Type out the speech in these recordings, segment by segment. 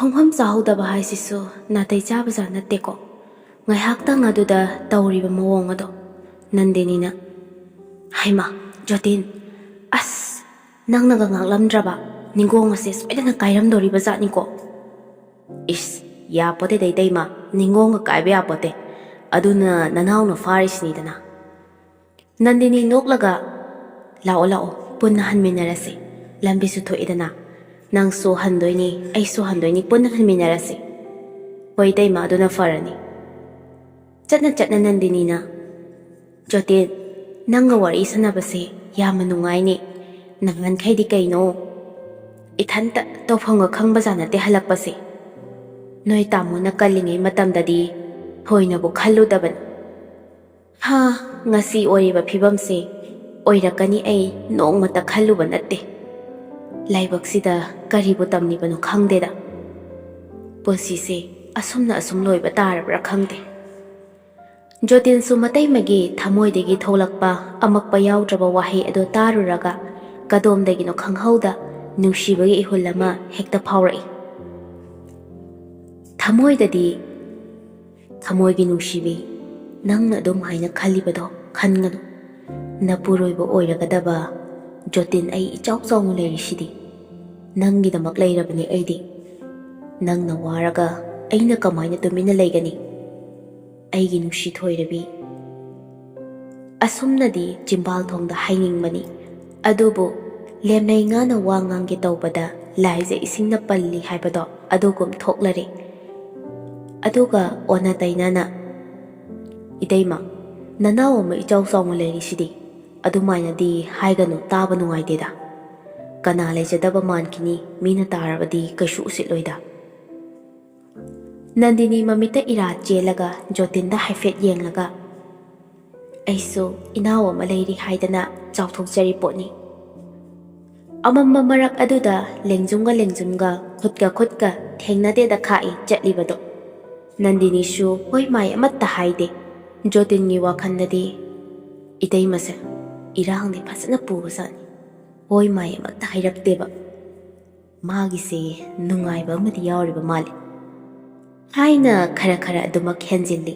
ꯈꯣꯡꯐꯝ ꯆꯥꯍꯧꯗꯕ ꯍꯥꯏꯁꯤꯁꯨ ꯅꯥꯇꯩ ꯆꯥꯕꯖꯥꯠ ꯅꯠꯇꯦꯀꯣ. ꯉꯥꯏꯍꯥꯛꯇꯪ ꯑꯗꯨꯗ ꯇꯧꯔꯤꯕ ꯃꯑꯣꯡ ꯑꯗꯣ. ꯅꯟꯗꯤꯅꯤꯅ, ꯍꯩꯃꯥ ꯖꯣꯇꯤꯟ, ꯑꯁ ꯅꯪꯅꯒ ꯉꯥꯛꯂꯝꯗ꯭ꯔꯕ ꯅꯤꯡꯒꯣꯡ ꯑꯁꯦ ꯁꯣꯏꯗꯅ ꯀꯥꯏꯔꯝꯗꯣꯔꯤꯕ ꯖꯥꯠꯅꯤꯀꯣ. ꯏꯁ ꯌꯥꯄꯣꯠꯇꯦ ꯏꯇꯩꯃ, ꯅꯤꯡꯒꯣꯡꯒ ꯀꯥꯏꯕ ꯌꯥꯄꯣꯠꯇꯦ. ꯑꯗꯨꯅ ꯅꯅꯥꯎꯅ ꯐꯥꯔꯤꯁꯤꯅꯤꯗꯅ. ꯅꯟꯗꯤꯅꯤ ꯅꯣꯛꯂꯒ, ꯂꯥꯛꯑꯣ ꯂꯥꯛꯑꯣ ꯄꯨꯟꯅ ꯍꯟꯃꯤꯟꯅꯔꯁꯤ, ꯂꯝꯕꯤꯁꯨ ꯊꯣꯛꯏꯗꯅ. ꯅꯪꯁꯨ ꯍꯟꯗꯣꯏꯅꯤ ꯑꯩꯁꯨ ꯍꯟꯗꯣꯏꯅꯤ, ꯄꯨꯟꯅ ꯍꯟꯃꯤꯟꯅꯔꯁꯤ. ꯍꯣꯏ ꯏꯇꯩꯃ, ꯑꯗꯨꯅ ꯐꯔꯅꯤ. ꯆꯠꯅ ꯅꯟꯗꯤꯅꯤꯅ, ꯖꯣꯇꯤꯟ, ꯅꯪꯒ ꯋꯥꯔꯤ ꯁꯥꯟꯅꯕꯁꯦ ꯌꯥꯝꯅ ꯅꯨꯡꯉꯥꯏꯅꯦ. ꯅꯍꯥꯟꯈꯩꯗꯤ ꯀꯩꯅꯣ ꯏꯊꯟꯇ ꯇꯧꯐꯝꯒ ꯈꯪꯕꯖꯥꯠ ꯅꯠꯇꯦ ꯍꯜꯂꯛꯄꯁꯦ. ꯅꯣꯏ ꯇꯥꯃꯣꯅ ꯀꯜꯂꯤꯉꯩ ꯃꯇꯝꯗꯗꯤ ꯊꯣꯏꯅꯕꯨ ꯈꯜꯂꯨꯗꯕꯅꯤ. ꯉꯁꯤ ꯑꯣꯏꯔꯤꯕ ꯐꯤꯕꯝꯁꯦ ꯑꯣꯏꯔꯛꯀꯅꯤ ꯑꯩ ꯅꯣꯡꯃꯇ ꯈꯜꯂꯨꯕ ꯅꯠꯇꯦ. ꯂꯥꯏꯕꯛꯁꯤꯗ ꯀꯔꯤꯕꯨ ꯇꯝꯂꯤꯕꯅꯣ ꯈꯪꯗꯦꯗ. ꯄꯨꯟꯁꯤꯁꯦ ꯑꯁꯨꯝ ꯂꯣꯏꯕ ꯇꯥꯔꯕ꯭ꯔꯥ ꯈꯪꯗꯦ. ꯖꯣꯇꯤꯟꯁꯨ ꯃꯇꯩꯃꯒꯤ ꯊꯃꯣꯏꯗꯒꯤ ꯊꯣꯛꯂꯛꯄ ꯑꯃꯛꯄ ꯌꯥꯎꯗ꯭ꯔꯕ ꯋꯥꯍꯩ ꯑꯗꯨ ꯇꯥꯔꯨꯔꯒ ꯀꯗꯣꯝꯗꯒꯤꯅꯣ ꯈꯪꯍꯧꯗ ꯅꯨꯡꯁꯤꯕꯒꯤ ꯏꯍꯨꯜ ꯑꯃ ꯍꯦꯛꯇ ꯐꯥꯎꯔꯛꯏ. ꯊꯃꯣꯏꯗꯗꯤ, ꯊꯃꯣꯏꯒꯤ ꯅꯨꯡꯁꯤꯕꯤ, ꯅꯪꯅ ꯑꯗꯨꯝ ꯍꯥꯏꯅ ꯈꯜꯂꯤꯕꯗꯣ ꯈꯟꯒꯅꯨ. ꯅꯄꯨꯔꯣꯏꯕ ꯑꯣꯏꯔꯒꯗꯕ ꯖꯣꯇꯤꯟ, ꯑꯩ ꯏꯆꯥꯎ ꯆꯥꯎꯅ ꯂꯩꯔꯤꯁꯤꯗꯤ ꯅꯪꯒꯤꯗꯃꯛ ꯂꯩꯔꯕꯅꯤ ꯑꯩꯗꯤ. ꯅꯪꯅ ꯋꯥꯔꯒ ꯑꯩꯅ ꯀꯃꯥꯏꯅ ꯇꯨꯃꯤꯟꯅ ꯂꯩꯒꯅꯤ? ꯑꯩꯒꯤ ꯅꯨꯡꯁꯤ ꯊꯣꯏꯔꯕꯤ. ꯑꯁꯨꯝꯅꯗꯤ ꯆꯤꯝꯕꯥꯜꯊꯣꯡꯗ ꯍꯥꯏꯅꯤꯡꯕꯅꯤ, ꯑꯗꯨꯕꯨ ꯂꯦꯝꯅꯩ ꯉꯥꯅ ꯋꯥ ꯉꯥꯡꯒꯦ ꯇꯧꯕꯗ ꯂꯥꯏꯖ ꯏꯁꯤꯡꯅ ꯄꯜꯂꯤ ꯍꯥꯏꯕꯗꯣ ꯑꯗꯨꯒꯨꯝ ꯊꯣꯛꯂꯔꯦ. ꯑꯗꯨꯒ ꯑꯣꯟꯅ ꯇꯩꯅꯅ, ꯏꯇꯩꯃ, ꯅꯅꯥꯎ ꯑꯃ ꯏꯆꯥꯎ ꯆꯥꯎꯅ ꯂꯩꯔꯤꯁꯤꯗꯤ ꯑꯗꯨꯃꯥꯏꯅꯗꯤ ꯍꯥꯏꯒꯅꯨ, ꯇꯥꯕ ꯅꯨꯡꯉꯥꯏꯇꯦꯗ. ꯀꯅꯥ ꯂꯩꯖꯗꯕ ꯃꯥꯟꯈꯤꯅꯤ, ꯃꯤꯅ ꯇꯥꯔꯕꯗꯤ ꯀꯩꯁꯨ ꯎꯁꯤꯠꯂꯣꯏꯗ. ꯅꯟꯗꯤꯅꯤ ꯃꯃꯤꯠꯇ ꯏꯔꯥ ꯆꯦꯜꯂꯒ ꯖꯣꯇꯤꯟꯗ ꯍꯥꯏꯐꯦꯠ ꯌꯦꯡꯂꯒ, ꯑꯩꯁꯨ ꯏꯅꯥꯎ ꯑꯃ ꯂꯩꯔꯤ ꯍꯥꯏꯗꯅ ꯆꯥꯎꯊꯣꯛꯆꯔꯤ ꯄꯣꯠꯅꯤ. ꯑꯃꯝꯕ ꯃꯔꯛ ꯑꯗꯨꯗ ꯂꯦꯡꯖꯨꯝꯒ ꯈꯨꯠꯀ ꯊꯦꯡꯅꯗꯦꯗ ꯈꯥꯛꯏ ꯆꯠꯂꯤꯕꯗꯣ. ꯅꯟꯗꯤꯅꯤꯁꯨ ꯍꯣꯏ ꯃꯥꯏ ꯑꯃꯠꯇ ꯍꯥꯏꯗꯦ. ꯖꯣꯇꯤꯟꯒꯤ ꯋꯥꯈꯜꯗꯗꯤ ꯏꯇꯩꯃꯁꯦ ꯏꯔꯥꯡꯗꯤ ꯐꯖꯅ ꯄꯨꯕꯖꯥꯠꯅꯤ, ꯍꯣꯏ ꯃꯥꯏ ꯑꯃꯠꯇ ꯍꯥꯏꯔꯛꯇꯦꯕ. ꯃꯥꯒꯤꯁꯦ ꯅꯨꯡꯉꯥꯏꯕ ꯑꯃꯗꯤ ꯌꯥꯎꯔꯤꯕ ꯃꯥꯜꯂꯤ ꯍꯥꯏꯅ ꯈꯔ ꯑꯗꯨꯃꯛ ꯍꯦꯟꯖꯤꯜꯂꯤ.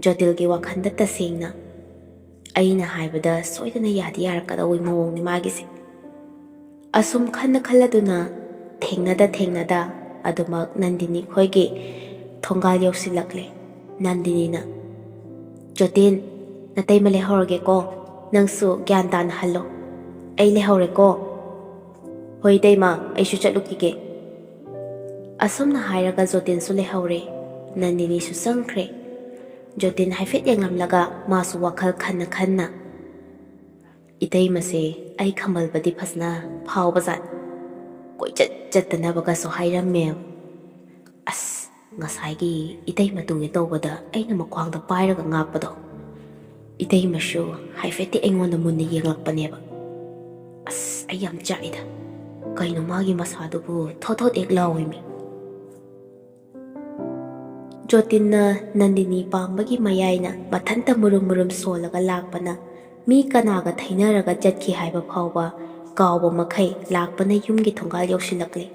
ꯖꯣꯇꯤꯜꯒꯤ ꯋꯥꯈꯜꯗ ꯇꯁꯦꯡꯅ ꯑꯩꯅ ꯍꯥꯏꯕꯗ ꯁꯣꯏꯗꯅ ꯌꯥꯗꯤ ꯌꯥꯔꯛꯀꯗꯧꯕ ꯃꯑꯣꯡꯅꯤ ꯃꯥꯒꯤꯁꯦ. ꯑꯁꯨꯝ ꯈꯜꯂꯗꯨꯅ ꯊꯦꯡꯅꯗ ꯑꯗꯨꯃꯛ ꯅꯟꯗꯤꯅꯤ ꯈꯣꯏꯒꯤ ꯊꯣꯡꯒꯥꯜ ꯌꯧꯁꯤꯜꯂꯛꯂꯦ. ꯅꯟꯗꯤꯅꯤꯅ, ꯖꯣꯇꯤꯟ, ꯅꯇꯩꯃ ꯂꯩꯍꯧꯔꯒꯦꯀꯣ, ꯅꯪꯁꯨ ꯒ꯭ꯌꯥꯟ ꯇꯥꯅ ꯍꯜꯂꯣ. ꯑꯩ ꯂꯩꯍꯧꯔꯦꯀꯣ. ꯍꯣꯏ ꯏꯇꯩꯃ, ꯑꯩꯁꯨ ꯆꯠꯂꯨꯈꯤꯒꯦ. ꯑꯁꯨꯝꯅ ꯍꯥꯏꯔꯒ ꯖꯣꯇꯤꯟꯁꯨ ꯂꯩꯍꯧꯔꯦ. ꯅꯟꯗꯤꯅꯤꯁꯨ ꯆꯪꯈ꯭ꯔꯦ. ꯖꯣꯇꯤꯟ ꯍꯥꯏꯐꯦꯠ ꯌꯦꯡꯂꯝꯂꯒ ꯃꯥꯁꯨ ꯋꯥꯈꯜ ꯈꯟꯅ, ꯏꯇꯩꯃꯁꯦ ꯑꯩ ꯈꯝꯕꯜꯕꯗꯤ ꯐꯖꯅ ꯐꯥꯎꯕꯖꯥꯠꯅꯤ, ꯀꯣꯏꯆꯠ ꯆꯠꯇꯅꯕꯒꯁꯨ ꯍꯥꯏꯔꯝꯃꯦ. ꯑꯁ, ꯉꯁꯥꯏꯒꯤ ꯏꯇꯩꯃ ꯇꯨꯒꯦ ꯇꯧꯕꯗ ꯑꯩꯅ ꯃꯈ꯭ꯋꯥꯡꯗ ꯄꯥꯏꯔꯒ ꯉꯥꯛꯄꯗꯣ, ꯏꯇꯩꯃꯁꯨ ꯍꯥꯏꯐꯦꯠꯇꯤ ꯑꯩꯉꯣꯟꯗ ꯃꯨꯟꯅ ꯌꯦꯡꯂꯛꯄꯅꯦꯕ. ꯑꯁ, ꯑꯩ ꯌꯥꯝ ꯆꯥꯛꯏꯗ. ꯀꯩꯅꯣ ꯃꯥꯒꯤ ꯃꯁꯥꯗꯨꯕꯨ ꯊꯣꯠ ꯍꯦꯛ ꯂꯥꯎꯏꯃꯤ. ꯖꯣꯇꯤꯟꯅ ꯅꯟꯗꯤꯅꯤ ꯄꯥꯝꯕꯒꯤ ꯃꯌꯥꯏꯅ ꯃꯊꯟꯇ ꯃꯨꯔꯨꯝ ꯁꯣꯜꯂꯒ ꯂꯥꯛꯄꯅ ꯃꯤ ꯀꯅꯥꯒ ꯊꯩꯅꯔꯒ ꯆꯠꯈꯤ ꯍꯥꯏꯕ ꯐꯥꯎꯕ ꯀꯥꯎꯕ ꯃꯈꯩ ꯂꯥꯛꯄꯅ ꯌꯨꯝꯒꯤ ꯊꯣꯡꯒꯥꯜ ꯌꯧꯁꯤꯜꯂꯛꯂꯦ.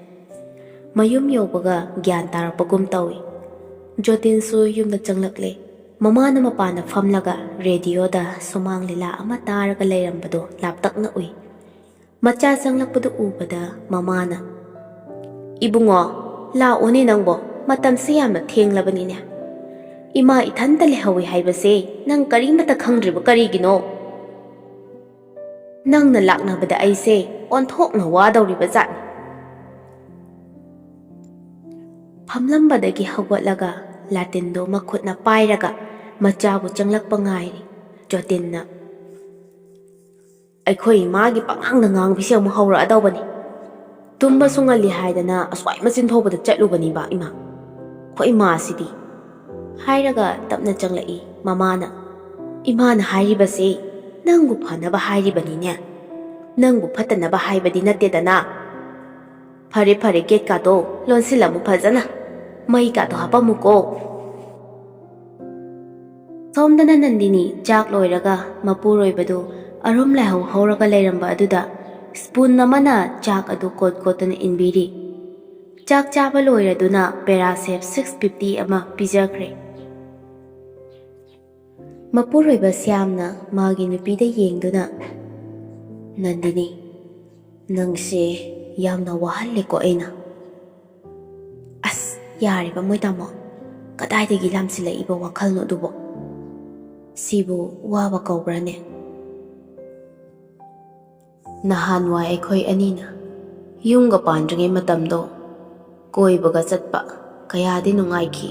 ꯃꯌꯨꯝ ꯌꯧꯕꯒ ꯒ꯭ꯌꯥꯟ ꯇꯥꯔꯛꯄꯒꯨꯝ ꯇꯧꯏ. ꯖꯣꯇꯤꯟꯁꯨ ꯌꯨꯝꯗ ꯆꯪꯂꯛꯂꯦ. ꯃꯃꯥꯅ ꯃꯄꯥꯟꯗ ꯐꯝꯂꯒ ꯔꯦꯗꯤꯑꯣꯗ ꯁꯨꯃꯥꯡ ꯂꯤꯂꯥ ꯑꯃ ꯇꯥꯔꯒ ꯂꯩꯔꯝꯕꯗꯣ ꯂꯥꯞꯇꯛꯅ ꯎꯏ. ꯃꯆꯥ ꯆꯪꯂꯛꯄꯗꯨ ꯎꯕꯗ ꯃꯃꯥꯅ, ꯏꯕꯨꯡꯉꯣ, ꯂꯥꯛꯑꯣꯅꯦ ꯅꯪꯕꯣ, ꯃꯇꯝꯁꯦ ꯌꯥꯝꯅ ꯊꯦꯡꯂꯕꯅꯤꯅꯦ. ꯏꯃꯥ ꯏꯊꯟꯇ ꯂꯩꯍꯧꯏ ꯍꯥꯏꯕꯁꯦ ꯅꯪ ꯀꯔꯤꯃꯠꯇ ꯈꯪꯗ꯭ꯔꯤꯕ ꯀꯔꯤꯒꯤꯅꯣ? ꯅꯪꯅ ꯂꯥꯛꯅꯕꯗ ꯑꯩꯁꯦ ꯑꯣꯟꯊꯣꯛꯅ ꯋꯥꯗꯧꯔꯤꯕ ꯖꯥꯠꯅꯤ. ꯐꯝꯂꯝꯕꯗꯒꯤ ꯍꯧꯒꯠꯂꯒ ꯂꯥꯇꯤꯟꯗꯣ ꯃꯈꯨꯠꯅ ꯄꯥꯏꯔꯒ ꯃꯆꯥꯕꯨ ꯆꯪꯂꯛꯄ ꯉꯥꯏꯔꯤ. ꯖꯣꯇꯤꯟꯅ, ꯑꯩꯈꯣꯏ ꯏꯃꯥꯒꯤ ꯄꯉꯥꯡꯗ ꯉꯥꯡꯕꯤꯁꯦ ꯑꯃꯨꯛ ꯍꯧꯔꯛꯑꯗꯧꯕꯅꯤ. ꯇꯨꯝꯕꯁꯨ ꯉꯜꯂꯤ ꯍꯥꯏꯗꯅ ꯑꯁ꯭ꯋꯥꯏ ꯃꯆꯤꯟ ꯊꯣꯛꯄꯗ ꯆꯠꯂꯨꯕꯅꯤꯕ ꯏꯃꯥ. ꯑꯩꯈꯣꯏ ꯏꯃꯥꯁꯤꯗꯤ, ꯍꯥꯏꯔꯒ ꯇꯞꯅ ꯆꯪꯂꯛꯏ ꯃꯃꯥꯅ. ꯏꯃꯥꯅ ꯍꯥꯏꯔꯤꯕꯁꯦ ꯅꯪꯕꯨ ꯐꯅꯕ ꯍꯥꯏꯔꯤꯕꯅꯤꯅꯦ, ꯅꯪꯕꯨ ꯐꯠꯇꯅꯕ ꯍꯥꯏꯕꯗꯤ ꯅꯠꯇꯦꯗꯅ. ꯐꯔꯦ ꯒꯦꯠꯀꯥꯗꯣ ꯂꯣꯟꯁꯤꯜꯂꯝꯃꯨ ꯐꯖꯅ, ꯃꯩꯀꯥꯗꯣ ꯍꯥꯞꯄꯝꯃꯨꯀꯣ. ꯁꯣꯝꯗꯅ ꯅꯟꯗꯤꯅꯤ ꯆꯥꯛ ꯂꯣꯏꯔꯒ ꯃꯄꯨꯔꯣꯏꯕꯗꯨ ꯑꯔꯨꯝ ꯂꯥꯏꯍꯧ ꯍꯧꯔꯒ ꯂꯩꯔꯝꯕ ꯑꯗꯨꯗ ꯁ꯭ꯄꯨꯟ ꯑꯃꯅ ꯆꯥꯛ ꯑꯗꯨ ꯀꯣꯠꯇꯨꯅ ꯏꯟꯕꯤꯔꯤ. ꯆꯥꯛ ꯆꯥꯕ ꯂꯣꯏꯔꯗꯨꯅ ꯄꯦꯔꯥꯁꯦꯞ 650 ꯑꯃ ꯄꯤꯖꯈ꯭ꯔꯦ꯫ ꯃꯄꯨꯔꯣꯏꯕ ꯁ꯭ꯌꯥꯝꯅ ꯃꯥꯒꯤ ꯅꯨꯄꯤꯗ ꯌꯦꯡꯗꯨꯅ, "ꯅꯟꯗꯤꯅꯤ, ꯅꯪꯁꯦ ꯌꯥꯝꯅ ꯋꯥꯍꯜꯂꯦꯀꯣ ꯑꯩꯅ." "ꯑꯁ ꯌꯥꯔꯦꯕ ꯃꯣꯏ ꯇꯥꯃꯣ, ꯀꯗꯥꯏꯗꯒꯤ ꯂꯥꯝꯁꯤꯜꯂꯛꯏꯕ ꯋꯥꯈꯜꯅꯣ ꯑꯗꯨꯕꯨ? ꯁꯤꯕꯨ ꯋꯥꯕ ꯀꯧꯕ꯭ꯔꯅꯦ? ꯅꯍꯥꯟꯋꯥꯏ ꯑꯩꯈꯣꯏ ꯑꯅꯤꯅ ꯌꯨꯝꯒ ꯄꯥꯟꯗ꯭ꯔꯤꯉꯩ ꯃꯇꯝꯗꯣ ꯀꯣꯏꯕꯒ ꯆꯠꯄ ꯀꯌꯥꯗꯤ ꯅꯨꯡꯉꯥꯏꯈꯤ꯫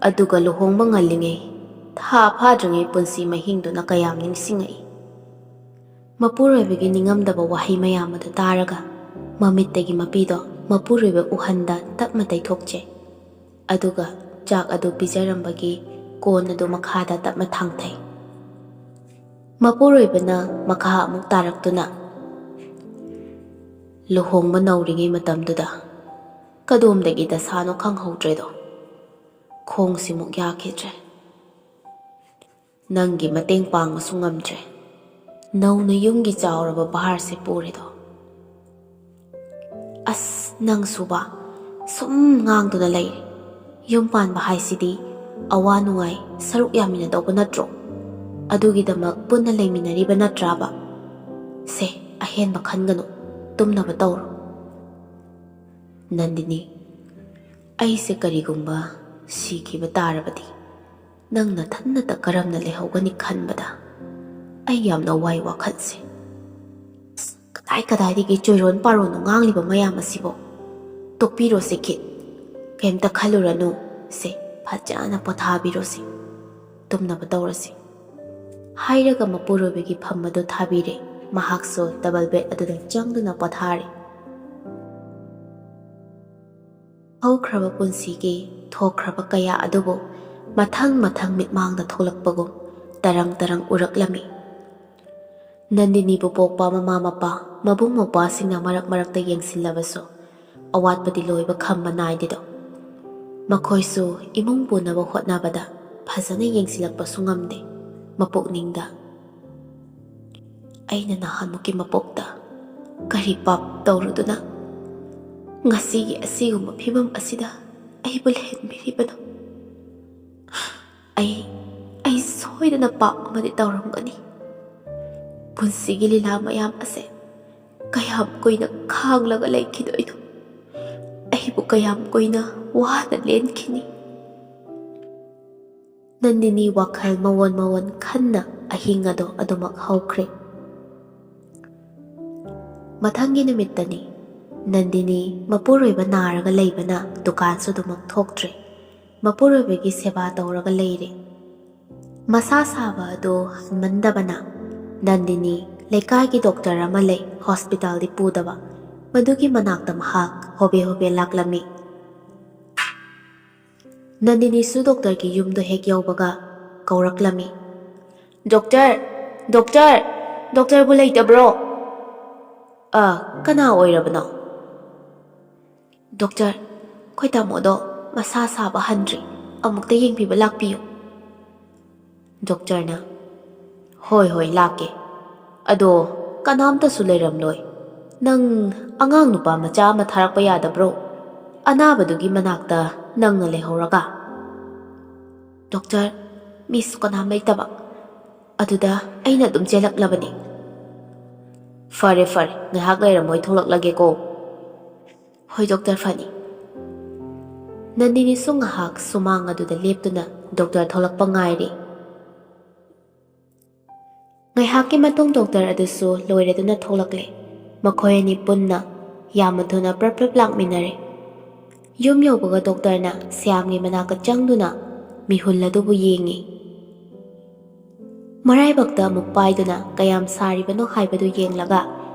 ꯑꯗꯨꯒ ꯂꯨꯍꯣꯡꯕ ꯉꯜꯂꯤꯉꯩ ꯊꯥ ꯐꯥꯗ꯭ꯔꯤꯉꯩ ꯄꯨꯟꯁꯤ ꯃꯍꯤꯡꯗꯨꯅ ꯀꯌꯥꯝ ꯅꯤꯡꯁꯤꯡꯉꯛꯏ." ꯃꯄꯨꯔꯣꯏꯕꯒꯤ ꯅꯤꯡꯉꯝꯗꯕ ꯋꯥꯍꯩ ꯃꯌꯥꯝ ꯑꯗꯨ ꯇꯥꯔꯒ ꯃꯃꯤꯠꯇꯒꯤ ꯃꯄꯤꯗꯣ ꯃꯄꯨꯔꯣꯏꯕ ꯎꯍꯟꯗ ꯇꯞꯅ ꯇꯩꯊꯣꯛꯆꯩ꯫ ꯑꯗꯨꯒ ꯆꯥꯛ ꯑꯗꯨ ꯄꯤꯖꯔꯝꯕꯒꯤ ꯀꯣꯟ ꯑꯗꯨ ꯃꯈꯥꯗ ꯇꯞꯅ ꯊꯥꯡꯊꯩ꯫ ꯃꯄꯨꯔꯣꯏꯕꯅ ꯃꯈꯥ ꯑꯃꯨꯛ ꯇꯥꯔꯛꯇꯨꯅ, "ꯂꯨꯍꯣꯡꯕ ꯅꯧꯔꯤꯉꯩ ꯃꯇꯝꯗꯨꯗ ꯀꯗꯣꯝꯗꯒꯤ ꯗꯁꯥꯅꯣ ꯈꯪꯍꯧꯗ꯭ꯔꯦꯗꯣ, ꯈꯣꯡꯁꯤꯃꯨꯛ ꯌꯥꯈꯤꯗ꯭ꯔꯦ꯫ ꯅꯪꯒꯤ ꯃꯇꯦꯡ ꯄꯥꯡꯕꯁꯨ ꯉꯝꯗ꯭ꯔꯦ, ꯅꯧꯅ ꯌꯨꯝꯒꯤ ꯆꯥꯎꯔꯕ ꯚꯥꯔꯁꯦ ꯄꯨꯔꯦꯗꯣ." "ꯑꯁ ꯅꯪꯁꯨꯕ ꯁꯨꯝ ꯉꯥꯡꯗꯨꯅ ꯂꯩꯔꯦ꯫ ꯌꯨꯝ ꯄꯥꯟꯕ ꯍꯥꯏꯁꯤꯗꯤ ꯑꯋꯥ ꯅꯨꯡꯉꯥꯏ ꯁꯔꯨꯛ ꯌꯥꯃꯤꯟꯅꯗꯧꯕ ꯅꯠꯇ꯭ꯔꯣ? ꯑꯗꯨꯒꯤꯗꯃꯛ ꯄꯨꯟꯅ ꯂꯩꯃꯤꯟꯅꯔꯤꯕ ꯅꯠꯇ꯭ꯔꯥꯕ? ꯁꯦ ꯑꯍꯦꯟꯕ ꯈꯟꯒꯅꯨ, ꯇꯨꯝꯅꯕ ꯇꯧꯔꯣ." "ꯅꯟꯗꯤꯅꯤ, ꯑꯩꯁꯦ ꯀꯔꯤꯒꯨꯝꯕ ꯁꯤꯈꯤꯕ ꯇꯥꯔꯕꯗꯤ ꯅꯪ ꯅꯊꯟꯅꯇ ꯀꯔꯝꯅ ꯂꯩꯍꯧꯒꯅꯤ ꯈꯟꯕꯗ ꯑꯩ ꯌꯥꯝꯅ ꯋꯥꯏ ꯋꯥꯈꯜꯁꯦ꯫ ꯀꯗꯥꯏꯗꯒꯤ ꯆꯣꯏꯔꯣꯟ ꯄꯥꯔꯣꯟꯅꯣ ꯉꯥꯡꯂꯤꯕ ꯃꯌꯥꯝ ꯑꯁꯤꯕꯣ? ꯇꯣꯛꯄꯤꯔꯣꯁꯦ ꯈꯤꯠ, ꯀꯩꯝꯇ ꯈꯜꯂꯨꯔꯅꯨ꯫ ꯁꯦ ꯐꯖꯅ ꯄꯣꯊꯥꯕꯤꯔꯣꯁꯤ, ꯇꯨꯝꯅꯕ ꯇꯧꯔꯁꯤ." ꯍꯥꯏꯔꯒ ꯃꯄꯨꯔꯣꯏꯕꯒꯤ ꯐꯝ ꯑꯗꯨ ꯊꯥꯕꯤꯔꯦ꯫ ꯃꯍꯥꯛꯁꯨ ꯗꯕꯜ ꯕꯦꯗ ꯑꯗꯨꯗ ꯆꯪꯗꯨꯅ ꯄꯣꯊꯥꯔꯦ꯫ ꯍꯧꯈ꯭ꯔꯕ ꯄꯨꯟꯁꯤꯒꯤ ꯊꯣꯛꯈ꯭ꯔꯕ ꯀꯌꯥ ꯑꯗꯨꯕꯨ ꯃꯊꯪ ꯃꯊꯪ ꯃꯤꯠꯃꯥꯡꯗ ꯊꯣꯛꯂꯛꯄꯒꯨꯝ ꯇꯔꯪ ꯇꯔꯪ ꯎꯔꯛꯂꯝꯃꯤ꯫ ꯅꯟꯗꯤꯅꯤꯕꯨ ꯄꯣꯛꯄ ꯃꯃꯥ ꯃꯄꯥ, ꯃꯕꯨꯡ ꯃꯧꯄ꯭ꯋꯥꯁꯤꯡꯅ ꯃꯔꯛ ꯃꯔꯛꯇ ꯌꯦꯡꯁꯤꯜꯂꯕꯁꯨ ꯑꯋꯥꯠꯄꯗꯤ ꯂꯣꯏꯕ ꯈꯝꯕ ꯅꯥꯏꯗꯦꯗꯣ꯫ ꯃꯈꯣꯏꯁꯨ ꯏꯃꯨꯡ ꯄꯨꯅꯕ ꯍꯣꯠꯅꯕꯗ ꯐꯖꯅ ꯌꯦꯡꯁꯤꯜꯂꯛꯄꯁꯨ ꯉꯝꯗꯦ ꯃꯄꯨꯛꯅꯤꯡꯗ꯫ "ꯑꯩꯅ ꯅꯍꯥꯟꯃꯨꯛꯀꯤ ꯃꯄꯣꯛꯇ ꯀꯔꯤ ꯄꯥꯞ ꯇꯧꯔꯨꯗꯨꯅ ꯉꯁꯤꯒꯤ ꯑꯁꯤꯒꯨꯝꯕ ꯐꯤꯕꯝ ꯑꯁꯤꯗ ꯑꯩꯕꯨ ꯂꯩꯍꯟꯕꯤꯔꯤꯕꯅꯣ? ꯑꯩ ꯁꯣꯏꯗꯅ ꯄꯥꯞ ꯑꯃꯗꯤ ꯇꯧꯔꯝꯒꯅꯤ꯫ ꯄꯨꯟꯁꯤꯒꯤ ꯂꯤꯂꯥ ꯃꯌꯥꯝ ꯑꯁꯦ ꯀꯌꯥꯝ ꯀꯨꯏꯅ ꯈꯥꯡꯂꯒ ꯂꯩꯈꯤꯗꯣꯏꯅꯣ? ꯑꯩꯕꯨ ꯀꯌꯥꯝ ꯀꯨꯏꯅ ꯋꯥꯅ ꯂꯦꯟꯈꯤꯅꯤ?" ꯅꯟꯗꯤꯅꯤ ꯋꯥꯈꯜ ꯃꯋꯣꯟ ꯃꯋꯣꯟ ꯈꯟꯅ ꯑꯍꯤꯡ ꯑꯗꯣ ꯑꯗꯨꯃꯛ ꯍꯧꯈ꯭ꯔꯦ꯫ ꯃꯊꯪꯒꯤ ꯅꯨꯃꯤꯠꯇꯅꯤ꯫ ꯅꯟꯗꯤꯅꯤ ꯃꯄꯨꯔꯣꯏꯕ ꯅꯥꯔꯒ ꯂꯩꯕꯅ ꯗꯨꯀꯥꯟꯁꯨ ꯑꯗꯨꯃꯛ ꯊꯣꯛꯇ꯭ꯔꯦ꯫ ꯃꯄꯨꯔꯣꯏꯕꯒꯤ ꯁꯦꯕꯥ ꯇꯧꯔꯒ ꯂꯩꯔꯦ꯫ ꯃꯁꯥ ꯁꯥꯕ ꯑꯗꯨ ꯍꯟꯃꯟꯗꯕꯅ ꯅꯟꯗꯤꯅꯤ ꯂꯩꯀꯥꯏꯒꯤ ꯗꯣꯛꯇꯔ ꯑꯃ ꯂꯩ, ꯍꯣꯁꯄꯤꯇꯥꯜꯗꯤ ꯄꯨꯗꯕ, ꯃꯗꯨꯒꯤ ꯃꯅꯥꯛꯇ ꯃꯍꯥꯛ ꯍꯣꯕꯦ ꯍꯣꯕꯦ ꯂꯥꯛꯂꯝꯃꯤ꯫ ꯅꯟꯗꯤꯅꯤꯁꯨ ꯗꯣꯛꯇꯔꯒꯤ ꯌꯨꯝꯗꯣ ꯍꯦꯛ ꯌꯧꯕꯒ ꯀꯧꯔꯛꯂꯝꯃꯤ, "ꯗꯣꯛꯇꯔ, ꯗꯣꯛꯇꯔ, ꯗꯣꯛꯇꯔꯕꯨ ꯂꯩꯇꯕ꯭ꯔꯣ?" "ꯀꯅꯥ ꯑꯣꯏꯔꯕꯅꯣ?" "ꯗꯣꯛꯇꯔ, ꯑꯩꯈꯣꯏ ꯇꯥꯃꯣꯗꯣ ꯃꯁꯥ ꯁꯥꯕ ꯍꯟꯗ꯭ꯔꯤ, ꯑꯃꯨꯛꯇ ꯌꯦꯡꯕꯤꯕ ꯂꯥꯛꯄꯤꯌꯨ." ꯗꯣꯛꯇꯔꯅ, "ꯍꯣꯏ ꯍꯣꯏ ꯂꯥꯛꯀꯦ. ꯑꯗꯣ ꯀꯅꯥꯝꯇꯁꯨ ꯂꯩꯔꯝꯂꯣꯏ. ꯅꯪ ꯑꯉꯥꯡ ꯅꯨꯄꯥ ꯃꯆꯥ ꯑꯃ ꯊꯥꯔꯛꯄ ꯌꯥꯗꯕ꯭ꯔꯣ? ꯑꯅꯥꯕꯗꯨꯒꯤ ꯃꯅꯥꯛꯇ ꯅꯪꯅ ꯂꯩꯍꯧꯔꯒ." "ꯗꯣꯛꯇꯔ, ꯃꯤꯁꯨ ꯀꯅꯥꯝ ꯂꯩꯇꯕ, ꯑꯗꯨꯗ ꯑꯩꯅ ꯑꯗꯨꯝ ꯆꯦꯜꯂꯛꯂꯕꯅꯤ." "ꯐꯔꯦ ꯐꯔꯦ, ꯉꯥꯏꯍꯥꯛ ꯂꯩꯔ ꯃꯣꯏ ꯊꯣꯛꯂꯛꯂꯒꯦꯀꯣ." "ꯍꯣꯏ ꯗꯣꯛꯇꯔ, ꯐꯅꯤ." ꯅꯟꯗꯤꯅꯤꯁꯨ ꯉꯥꯏꯍꯥꯛ ꯁꯨꯃꯥꯡ ꯑꯗꯨꯗ ꯂꯦꯞꯇꯨꯅ ꯗꯣꯛꯇꯔ ꯊꯣꯛꯂꯛꯄ ꯉꯥꯏꯔꯤ꯫ ꯉꯥꯏꯍꯥꯛꯀꯤ ꯃꯇꯨꯡ ꯗꯣꯛꯇꯔ ꯑꯗꯨꯁꯨ ꯂꯣꯏꯔꯗꯨꯅ ꯊꯣꯛꯂꯛꯂꯦ꯫ ꯃꯈꯣꯏ ꯑꯅꯤ ꯄꯨꯟꯅ ꯌꯥꯝꯅ ꯊꯨꯅ ꯄ꯭ꯔꯞ ꯄ꯭ꯔꯞ ꯂꯥꯛꯃꯤꯟꯅꯔꯦ꯫ ꯌꯨꯝ ꯌꯧꯕꯒ ꯗꯣꯛꯇꯔꯅ ꯁ꯭ꯌꯥꯝꯒꯤ ꯃꯅꯥꯛꯇ ꯆꯪꯗꯨꯅ ꯃꯤꯍꯨꯜ ꯑꯗꯨꯕꯨ ꯌꯦꯡꯉꯤ꯫ ꯃꯔꯥꯏꯕꯛꯇ ꯑꯃꯨꯛ ꯄꯥꯏꯗꯨꯅ ꯀꯌꯥꯝ ꯁꯥꯔꯤꯕꯅꯣ ꯍꯥꯏꯕꯗꯨ ꯌꯦꯡꯂꯒ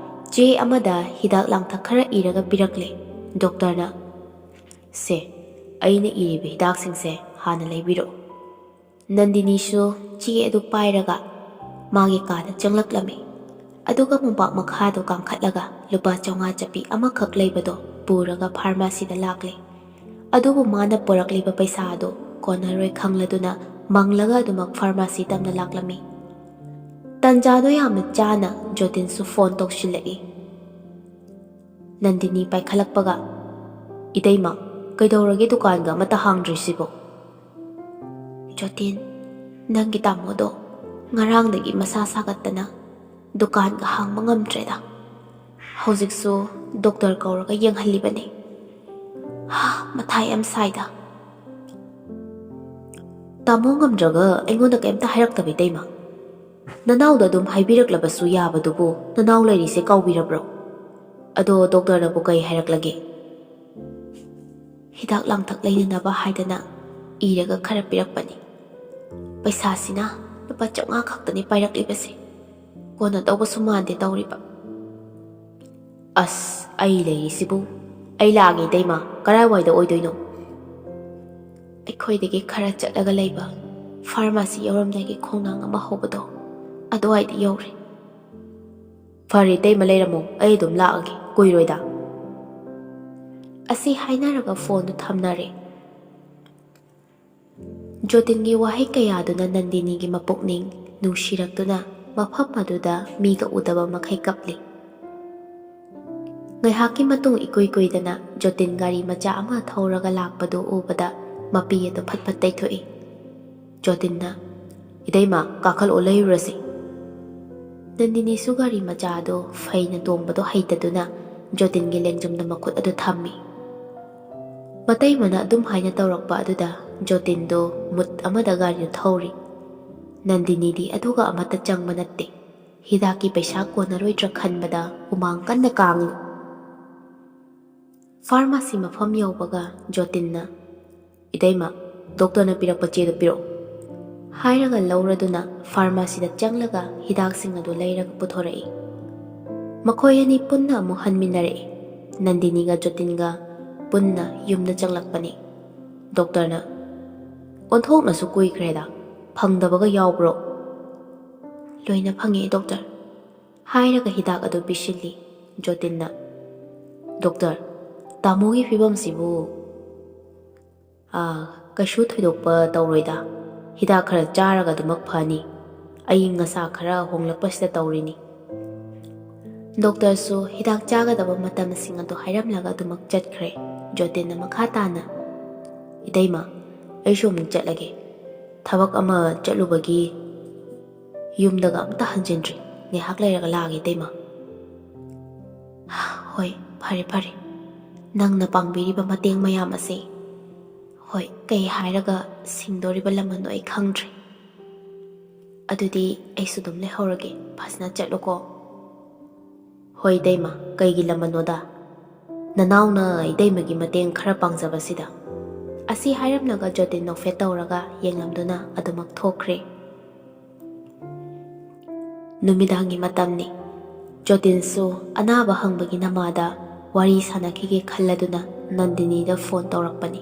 ꯆꯦ ꯑꯃꯗ ꯍꯤꯗꯥꯛ ꯂꯥꯡꯊꯛ ꯈꯔ ꯏꯔꯒ ꯄꯤꯔꯛꯂꯦ꯫ ꯗꯣꯛꯇꯔꯅ, "ꯁꯦ, ꯑꯩꯅ ꯏꯔꯤꯕ ꯍꯤꯗꯥꯛꯁꯤꯡꯁꯦ ꯍꯥꯟꯅ ꯂꯩꯕꯤꯔꯛꯎ." ꯅꯟꯗꯤꯅꯤꯁꯨ ꯆꯦ ꯑꯗꯨ ꯄꯥꯏꯔꯒ ꯃꯥꯒꯤ ꯀꯥꯗ ꯆꯪꯂꯛꯂꯝꯃꯤ꯫ ꯑꯗꯨꯒ ꯃꯣꯝꯄꯥꯛ ꯃꯈꯥꯗꯣ ꯀꯥꯡꯈꯠꯂꯒ ꯂꯨꯄꯥ 500 ꯆꯞꯄꯤ ꯑꯃꯈꯛ ꯂꯩꯕꯗꯣ ꯄꯨꯔꯒ ꯐꯥꯔꯃꯥꯁꯤꯗ ꯂꯥꯛꯂꯦ꯫ ꯑꯗꯨꯕꯨ ꯃꯥꯅ ꯄꯨꯔꯛꯂꯤꯕ ꯄꯩꯁꯥ ꯑꯗꯨ ꯀꯣꯟꯅꯔꯣꯏ ꯈꯪꯂꯗꯨꯅ ꯃꯪꯂꯒ ꯑꯗꯨꯃꯛ ꯐꯥꯔꯃꯥꯁꯤ ꯇꯝꯅ ꯂꯥꯛꯂꯝꯃꯤ꯫ ꯇꯟꯖꯥꯗꯣ ꯌꯥꯝꯅ ꯆꯥꯅ ꯖꯣꯇꯤꯟꯁꯨ ꯐꯣꯟ ꯇꯧꯁꯤꯜꯂꯛꯏ꯫ ꯅꯟꯗꯤꯅꯤ ꯄꯥꯏꯈꯠꯂꯛꯄꯒ, Itaima, ꯀꯩꯗꯧꯔꯒꯦ ꯗꯨꯀꯥꯟꯒ ꯑꯃꯠꯇ ꯍꯥꯡꯗ꯭ꯔꯤꯁꯤꯕꯣ? ꯖꯣꯇꯤꯟ, ꯅꯪꯒꯤ ꯇꯥꯃꯣꯗꯣ ꯉꯔꯥꯡꯗꯒꯤ ꯃꯁꯥ ꯁꯥꯒꯠꯇꯅ ꯗꯨꯀꯥꯟꯒ ꯍꯥꯡꯕ ꯉꯝꯗ꯭ꯔꯦꯗ. ꯍꯧꯖꯤꯛꯁꯨ ꯗꯣꯛꯇꯔ ꯀꯧꯔꯒ ꯌꯦꯡꯍꯜꯂꯤꯕꯅꯤ. ꯃꯊꯥ ꯌꯥꯝ ꯁꯥꯏꯗ. ꯇꯥꯃꯣ ꯉꯝꯗ꯭ꯔꯒ ꯑꯩꯉꯣꯟꯗ ꯀꯩꯝꯇ ꯍꯥꯏꯔꯛꯇꯕ ꯏꯇꯩꯃ. ꯅꯅꯥꯎꯗ ꯑꯗꯨꯝ ꯍꯥꯏꯕꯤꯔꯛꯂꯕꯁꯨ ꯌꯥꯕꯗꯨꯕꯨ ꯅꯅꯥꯎ ꯂꯩꯔꯤꯁꯦ ꯀꯥꯎꯕꯤꯔꯕ꯭ꯔꯣ? ꯑꯗꯣ ꯗꯣꯛꯇꯔꯅꯕꯨ ꯀꯩ ꯍꯥꯏꯔꯛꯂꯒꯦ? ꯍꯤꯗꯥꯛ ꯂꯥꯡꯊꯛ ꯂꯩꯅꯅꯕ ꯍꯥꯏꯗꯅ ꯏꯔꯒ ꯈꯔ ꯄꯤꯔꯛꯄꯅꯤ. ꯄꯩꯁꯥꯁꯤꯅ ꯂꯨꯄꯥ 500 ꯈꯛꯇꯅꯤ ꯄꯥꯏꯔꯛꯂꯤꯕꯁꯦ. ꯀꯣꯟꯅ ꯇꯧꯕꯁꯨ ꯃꯥꯟꯗꯦ ꯇꯧꯔꯤꯕ. ꯑꯁ, ꯑꯩ ꯂꯩꯔꯤꯁꯤꯕꯨ. ꯑꯩ ꯂꯥꯛꯑꯒꯦ ꯏꯇꯩꯃ. ꯀꯔꯥꯏꯋꯥꯏꯗ ꯑꯣꯏꯗꯣꯏꯅꯣ? ꯑꯩꯈꯣꯏꯗꯒꯤ ꯈꯔ ꯆꯠꯂꯒ ꯂꯩꯕ ꯐꯥꯔꯃꯥꯁꯤ ꯌꯧꯔꯝꯗꯥꯏꯒꯤ ꯈꯣꯡꯅꯥꯡ ꯑꯃ ꯍꯧꯕꯗꯣ ꯑꯗꯨꯋꯥꯏꯗ ꯌꯧꯔꯦ. ꯐꯔꯦ ꯏꯇꯩꯃ ꯂꯩꯔꯝꯃꯣ, ꯑꯩ ꯑꯗꯨꯝ ꯂꯥꯛꯑꯒꯦ, ꯀꯨꯏꯔꯣꯏꯗ. ꯑꯁꯤ ꯍꯥꯏꯅꯔꯒ ꯐꯣꯟꯗꯨ ꯊꯝꯅꯔꯦ. ꯖꯣꯇꯤꯟꯒꯤ ꯋꯥꯍꯩ ꯀꯌꯥꯗꯨꯅ ꯅꯟꯗꯤꯅꯤꯒꯤ ꯃꯄꯨꯛꯅꯤꯡ ꯅꯨꯡꯁꯤꯔꯛꯇꯨꯅ ꯃꯐꯝ ꯑꯗꯨꯗ ꯃꯤꯒ ꯎꯗꯕ ꯃꯈꯩ ꯀꯞꯂꯤ. ꯉꯥꯏꯍꯥꯛꯀꯤ ꯃꯇꯨꯡ ꯏꯀꯨꯏ ꯀꯨꯏꯗꯅ ꯖꯣꯇꯤꯟ ꯒꯥꯔꯤ ꯃꯆꯥ ꯑꯃ ꯊꯧꯔꯒ ꯂꯥꯛꯄꯗꯨ ꯎꯕꯗ ꯃꯄꯤ ꯑꯗꯨ ꯐꯠ ꯐꯠ ꯇꯩꯊꯣꯛꯏ. ꯖꯣꯇꯤꯟꯅ, ꯏꯇꯩꯃ ꯀꯥꯈꯠꯂꯛꯑꯣ, ꯂꯩꯔꯨꯔꯁꯤ. ꯅꯟꯗꯤꯅꯤꯁꯨ ꯒꯥꯔꯤ ꯃꯆꯥ ꯑꯗꯨ ꯐꯩꯅ ꯇꯣꯡꯕꯗꯣ ꯍꯩꯇꯗꯨꯅ ꯖꯣꯇꯤꯟꯒꯤ ꯂꯦꯡꯖꯨꯝꯗ ꯃꯈꯨꯠ ꯑꯗꯨ ꯊꯝꯃꯤ. ꯃꯇꯩꯃꯅ ꯑꯗꯨꯝ ꯍꯥꯏꯅ ꯇꯧꯔꯛꯄ ꯑꯗꯨꯗ ꯖꯣꯇꯤꯟꯗꯣ ꯃꯨꯠ ꯑꯃꯗ ꯒꯥꯔꯤꯗꯨ ꯊꯧꯔꯤ. ꯅꯟꯗꯤꯅꯤꯗꯤ ꯑꯗꯨꯒ ꯑꯃꯠꯇ ꯆꯪꯕ ꯅꯠꯇꯦ. ꯍꯤꯗꯥꯛꯀꯤ ꯄꯩꯁꯥ ꯀꯣꯟꯅꯔꯣꯏꯗ꯭ꯔꯥ ꯈꯟꯕꯗ ꯍꯨꯃꯥꯡ ꯀꯟꯅ ꯀꯥꯡꯏ. ꯐꯥꯔꯃꯥꯁꯤ ꯃꯐꯝ ꯌꯧꯕꯒ ꯖꯣꯇꯤꯟꯅ, ꯏꯇꯩꯃ, ꯗꯣꯛꯇꯔꯅ ꯄꯤꯔꯛꯄ ꯆꯦꯗꯨ ꯄꯤꯔꯛꯑꯣ ꯍꯥꯏꯔꯒ ꯂꯧꯔꯗꯨꯅ ꯐꯥꯔꯃꯥꯁꯤꯗ ꯆꯪꯂꯒ ꯍꯤꯗꯥꯛꯁꯤꯡ ꯑꯗꯨ ꯂꯩꯔꯒ ꯄꯨꯊꯣꯔꯛꯏ. ꯃꯈꯣꯏ ꯑꯅꯤ ꯄꯨꯟꯅ ꯑꯃꯨꯛ ꯍꯟꯃꯤꯟꯅꯔꯛꯏ. ꯅꯟꯗꯤꯅꯤꯒ ꯖꯣꯇꯤꯟꯒ ꯄꯨꯟꯅ ꯌꯨꯝꯗ ꯆꯪꯂꯛꯄꯅꯤ. ꯗꯣꯛꯇꯔꯅ, ꯑꯣꯟꯊꯣꯛꯅꯁꯨ ꯀꯨꯏꯈ꯭ꯔꯦꯗ, ꯐꯪꯗꯕꯒ ꯌꯥꯎꯕ꯭ꯔꯣ? ꯂꯣꯏꯅ ꯐꯪꯉꯦ ꯗꯣꯛꯇꯔ ꯍꯥꯏꯔꯒ ꯍꯤꯗꯥꯛ ꯑꯗꯨ ꯄꯤꯁꯤꯜꯂꯤ. ꯖꯣꯇꯤꯟꯅ, ꯗꯣꯛꯇꯔ, ꯇꯥꯃꯣꯒꯤ ꯐꯤꯕꯝꯁꯤꯕꯨ ꯀꯩꯁꯨ ꯊꯣꯏꯗꯣꯛꯄ ꯇꯧꯔꯣꯏꯗ. ꯍꯤꯗꯥꯛ ꯈꯔ ꯆꯥꯔꯒ ꯑꯗꯨꯃꯛ ꯐꯅꯤ. ꯑꯏꯪ ꯑꯁꯥ ꯈꯔ ꯍꯣꯡꯂꯛꯄꯁꯤꯗ ꯇꯧꯔꯤꯅꯤ. ꯗꯣꯛꯇꯔꯁꯨ ꯍꯤꯗꯥꯛ ꯆꯥꯒꯗꯕ ꯃꯇꯝꯁꯤꯡ ꯑꯗꯨ ꯍꯥꯏꯔꯝꯂꯒ ꯑꯗꯨꯃꯛ ꯆꯠꯈ꯭ꯔꯦ. ꯖꯣꯇꯤꯟꯅ ꯃꯈꯥ ꯇꯥꯅ, ꯏꯇꯩꯃ, ꯑꯩꯁꯨ ꯑꯃꯨꯛ ꯆꯠꯂꯒꯦ. ꯊꯕꯛ ꯑꯃ ꯆꯠꯂꯨꯕꯒꯤ ꯌꯨꯝꯗꯒ ꯑꯝꯇ ꯍꯟꯖꯤꯟꯗ꯭ꯔꯤ. ꯉꯥꯏꯍꯥꯛ ꯂꯩꯔꯒ ꯂꯥꯛꯑꯒꯦ ꯏꯇꯩꯃ. ꯍꯣꯏ, ꯐꯔꯦ ꯐꯔꯦ. ꯅꯪꯅ ꯄꯥꯡꯕꯤꯔꯤꯕ ꯃꯇꯦꯡ ꯃꯌꯥꯝ ꯑꯁꯤ, ꯍꯣꯏ, ꯀꯩ ꯍꯥꯏꯔꯒ ꯁꯤꯡꯗꯣꯔꯤꯕ ꯂꯃꯟꯗꯣ ꯑꯩ ꯈꯪꯗ꯭ꯔꯦ. ꯑꯗꯨꯗꯤ ꯑꯩꯁꯨ ꯑꯗꯨꯝ ꯂꯩꯍꯧꯔꯒꯦ. ꯐꯖꯅ ꯆꯠꯂꯨꯀꯣ. ꯍꯣꯏ ꯏꯇꯩꯃ, ꯀꯩꯒꯤ ꯂꯃꯟꯅꯣꯗ? ꯅꯅꯥꯎꯅ ꯏꯇꯩꯃꯒꯤ ꯃꯇꯦꯡ ꯈꯔ ꯄꯥꯡꯖꯕꯁꯤꯗ. ꯑꯁꯤ ꯍꯥꯏꯔꯝꯂꯒ ꯖꯣꯇꯤꯟ ꯅꯣꯛꯐꯦꯠ ꯇꯧꯔꯒ ꯌꯦꯡꯂꯝꯗꯨꯅ ꯑꯗꯨꯃꯛ ꯊꯣꯛꯈ꯭ꯔꯦ. ꯅꯨꯃꯤꯗꯥꯡꯒꯤ ꯃꯇꯝꯅꯤ. ꯖꯣꯇꯤꯟꯁꯨ ꯑꯅꯥꯕ ꯍꯪꯕꯒꯤ ꯅꯃꯥꯗ ꯋꯥꯔꯤ ꯁꯥꯟꯅꯈꯤꯒꯦ ꯈꯜꯂꯗꯨꯅ ꯅꯟꯗꯤꯅꯤꯗ ꯐꯣꯟ ꯇꯧꯔꯛꯄꯅꯤ.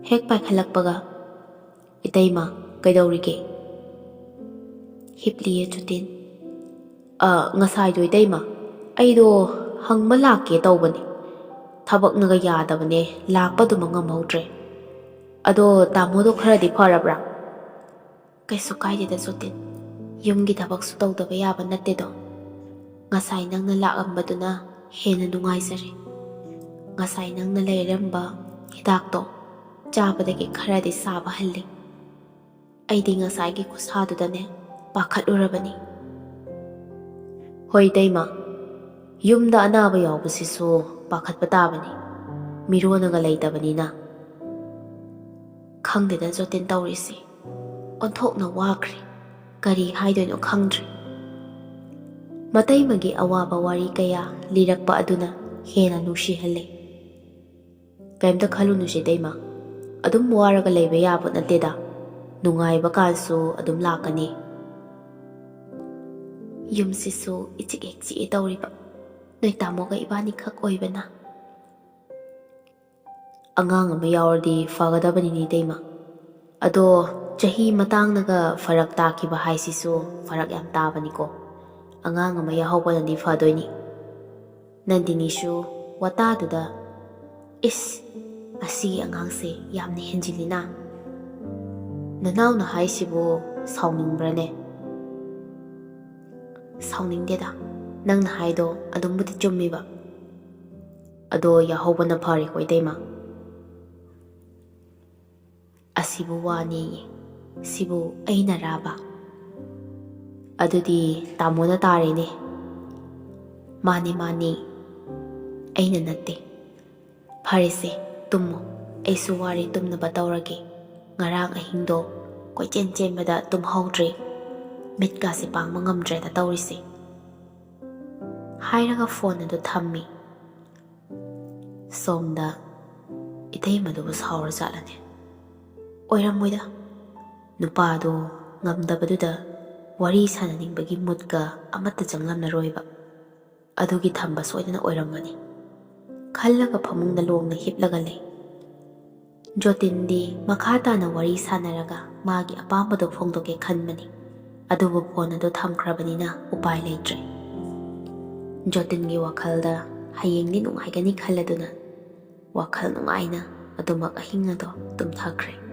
ꯍꯦꯛ ꯄꯥꯏꯈꯠꯂꯛꯄꯒ, ꯏꯇꯩꯃ, ꯀꯩꯗꯧꯔꯤꯒꯦ? ꯍꯤꯞꯂꯤꯌꯦ ꯖꯣꯇꯤꯟ. ꯉꯁꯥꯏꯗꯣ ꯏꯇꯩꯃ, ꯑꯩꯗꯣ ꯍꯪꯕ ꯂꯥꯛꯀꯦ ꯇꯧꯕꯅꯤ. ꯊꯕꯛꯅꯒ ꯌꯥꯗꯕꯅꯦ, ꯂꯥꯛꯄꯗꯨꯃ ꯉꯝꯍꯧꯗ꯭ꯔꯦ. ꯑꯗꯣ ꯇꯥꯃꯣꯗꯣ ꯈꯔꯗꯤ ꯐꯔꯕ꯭ꯔꯥ? ꯀꯩꯁꯨ ꯀꯥꯏꯗꯦꯗ ꯖꯣꯇꯤꯟ. ꯌꯨꯝꯒꯤ ꯊꯕꯛꯁꯨ ꯇꯧꯗꯕ ꯌꯥꯕ ꯅꯠꯇꯦꯗꯣ. ꯉꯁꯥꯏ ꯅꯪꯅ ꯂꯥꯛꯑꯝꯕꯗꯨꯅ ꯍꯦꯟꯅ ꯅꯨꯡꯉꯥꯏꯖꯔꯦ. ꯉꯁꯥꯏ ꯅꯪꯅ ꯂꯩꯔꯝꯕ ꯍꯤꯗꯥꯛꯇꯣ ꯆꯥꯕꯗꯒꯤ ꯈꯔꯗꯤ ꯁꯥꯕ ꯍꯜꯂꯤ. ꯑꯩꯗꯤ ꯉꯁꯥꯏꯒꯤ ꯈꯨꯠꯁꯥꯗꯨꯗꯅꯦ ꯄꯥꯈꯠꯂꯨꯔꯕꯅꯤ. ꯍꯣꯏ ꯏꯇꯩꯃ, ꯌꯨꯝꯗ ꯑꯅꯥꯕ ꯌꯥꯎꯕꯁꯤꯁꯨ ꯄꯥꯈꯠꯄ ꯇꯥꯕꯅꯤ. ꯃꯤꯔꯣꯟꯅꯒ ꯂꯩꯇꯕꯅꯤꯅ. ꯈꯪꯗꯦꯗ ꯖꯣꯇꯤꯟ ꯇꯧꯔꯤꯁꯤ. ꯑꯣꯟꯊꯣꯛꯅ ꯋꯥꯈ꯭ꯔꯦ. ꯀꯔꯤ ꯍꯥꯏꯗꯣꯏꯅꯣ ꯈꯪꯗ꯭ꯔꯦ. ꯃꯇꯩꯃꯒꯤ ꯑꯋꯥꯕ ꯋꯥꯔꯤ ꯀꯌꯥ ꯂꯤꯔꯛꯄ ꯑꯗꯨꯅ ꯍꯦꯟꯅ ꯅꯨꯡꯁꯤꯍꯜꯂꯦ. ꯀꯩꯝꯇ ꯈꯜꯂꯨꯅꯨꯁꯦ ꯏꯇꯩꯃ. ꯑꯗꯨꯝ ꯋꯥꯔꯒ ꯂꯩꯕ ꯌꯥꯕ ꯅꯠꯇꯦꯗ. ꯅꯨꯡꯉꯥꯏꯕ ꯀꯥꯟꯁꯨ ꯑꯗꯨꯝ ꯂꯥꯛꯀꯅꯤ. ꯌꯨꯝꯁꯤꯁꯨ ꯏꯆꯤꯛ ꯍꯦꯛ ꯆꯤꯛꯑꯦ ꯇꯧꯔꯤꯕ. ꯅꯣꯏ ꯇꯥꯃꯣꯒ ꯏꯕꯥꯅꯤꯈꯛ ꯑꯣꯏꯕꯅ. ꯑꯉꯥꯡ ꯑꯃ ꯌꯥꯎꯔꯗꯤ ꯐꯒꯗꯕꯅꯤꯅꯦ ꯏꯇꯩꯃ. ꯑꯗꯣ ꯆꯍꯤ ꯃꯇꯥꯡꯅꯒ ꯐꯔꯛ ꯇꯥꯈꯤꯕ ꯍꯥꯏꯁꯤꯁꯨ ꯐꯔꯛ ꯌꯥꯝ ꯇꯥꯕꯅꯤꯀꯣ. ꯑꯉꯥꯡ ꯑꯃ ꯌꯥꯎꯍꯧꯕꯅꯗꯤ ꯐꯗꯣꯏꯅꯤ. ꯅꯟꯗꯤꯅꯤꯁꯨ ꯋꯥꯇꯥꯗꯨꯗ, ꯏꯁ, ꯑꯁꯤꯒꯤ ꯑꯉꯥꯡꯁꯦ ꯌꯥꯝꯅ ꯍꯦꯟꯖꯤꯜꯂꯤꯅ. ꯅꯅꯥꯎꯅ ꯍꯥꯏꯁꯤꯕꯨ ꯁꯥꯎꯅꯤꯡꯕ꯭ꯔꯅꯦ? ꯁꯥꯎꯅꯤꯡꯗꯦꯗ. ꯅꯪꯅ ꯍꯥꯏꯗꯣ ꯑꯗꯨꯝꯕꯨꯗꯤ ꯆꯨꯝꯃꯤꯕ. ꯑꯗꯣ ꯌꯥꯍꯧꯕꯅ ꯐꯔꯦꯀꯣ ꯏꯇꯩꯃ꯫ ꯑꯁꯤꯕꯨ ꯋꯥꯅꯦꯌꯦ, ꯁꯤꯕꯨ ꯑꯩꯅꯔꯥꯕ? ꯑꯗꯨꯗꯤ ꯇꯥꯃꯣꯅ ꯇꯥꯔꯦꯅꯦ꯫ ꯃꯥꯅꯦ ꯃꯥꯅꯦ, ꯑꯩꯅ ꯅꯠꯇꯦ꯫ ꯐꯔꯦꯁꯦ ꯇꯨꯝꯃꯣ, ꯑꯩꯁꯨ ꯋꯥꯔꯦ ꯇꯨꯝꯅꯕ ꯇꯧꯔꯒꯦ꯫ ꯉꯔꯥꯡ ꯑꯍꯤꯡꯗꯣ ꯀꯣꯏꯆꯦꯟ ꯆꯦꯟꯕꯗ ꯇꯨꯝꯍꯧꯗ꯭ꯔꯦ, ꯃꯤꯠꯀꯥꯁꯦ ꯄꯥꯡꯕ ꯉꯝꯗ꯭ꯔꯦꯗ ꯇꯧꯔꯤꯁꯦ꯫ ꯍꯥꯏꯔꯒ ꯐꯣꯟ ꯑꯗꯨ ꯊꯝꯃꯤ꯫ ꯁꯣꯝꯗ ꯏꯇꯩꯃꯗꯨꯕꯨ ꯁꯥꯎꯔ ꯆꯠꯂꯅꯤ꯫ ꯑꯣꯏꯔꯝꯃꯣꯏꯗ, ꯅꯨꯄꯥꯗꯣ ꯉꯝꯗꯕꯗꯨꯗ ꯋꯥꯔꯤ ꯁꯥꯟꯅꯅꯤꯡꯕꯒꯤ ꯃꯨꯠꯀ ꯑꯃꯠꯇ ꯆꯪꯂꯝꯂꯔꯣꯏꯕ, ꯑꯗꯨꯒꯤ ꯊꯝꯕ ꯁꯣꯏꯗꯅ ꯑꯣꯏꯔꯝꯒꯅꯤ ꯈꯜꯂꯒ ꯐꯃꯨꯡꯗ ꯂꯣꯡꯅ ꯍꯤꯞꯂꯒ ꯂꯩ꯫ ꯖꯣꯇꯤꯟꯗꯤ ꯃꯈꯥ ꯇꯥꯅ ꯋꯥꯔꯤ ꯁꯥꯟꯅꯔꯒ ꯃꯥꯒꯤ ꯑꯄꯥꯝꯕꯗꯣ ꯐꯣꯡꯗꯣꯛꯀꯦ ꯈꯟꯕꯅꯤ, ꯑꯗꯨꯕꯨ ꯐꯣꯟ ꯑꯗꯨ ꯊꯝꯈ꯭ꯔꯕꯅꯤꯅ ꯎꯄꯥꯏ ꯂꯩꯇ꯭ꯔꯦ꯫ ꯖꯣꯇꯤꯟꯒꯤ ꯋꯥꯈꯜꯗ ꯍꯌꯦꯡꯗꯤ ꯅꯨꯡꯉꯥꯏꯒꯅꯤ ꯈꯜꯂꯗꯨꯅ ꯋꯥꯈꯜ ꯅꯨꯡꯉꯥꯏꯅ ꯑꯗꯨꯃꯛ ꯑꯍꯤꯡ ꯑꯗꯣ ꯇꯨꯝꯊꯈ꯭ꯔꯦ꯫